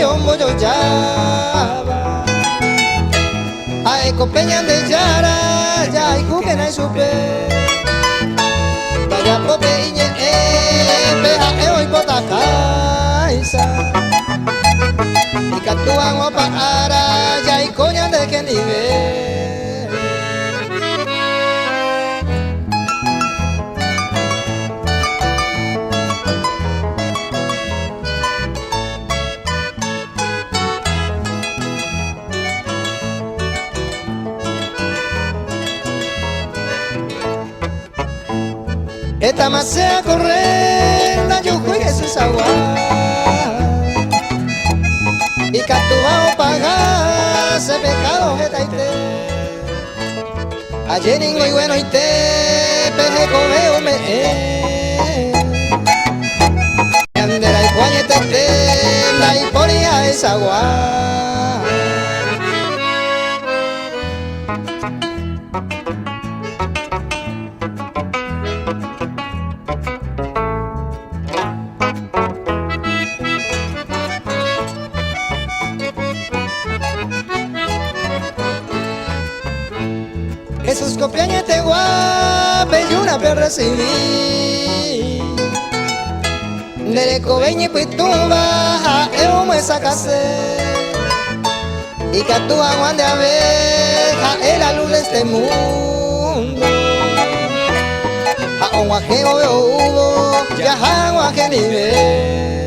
yombo yo yaba ay copeñan de yara ya y juquen ay supe vaya pope iñe peja hoy bota kaisa y catuan o para ya y coñan de que nivel. Esta más sea correnda, yo juegue sus aguas y catubao paga ese pecado que taite. Ayer y bueno y te peje coveo me andera y cuañete tenda y ponía esa agua. Esos copiañes te guape y una per recibí Dere cobeñi pues tú baja eu me sacase y que tú aguan de abeja es la luz de este mundo a un guajeo hubo ya guaje nivel.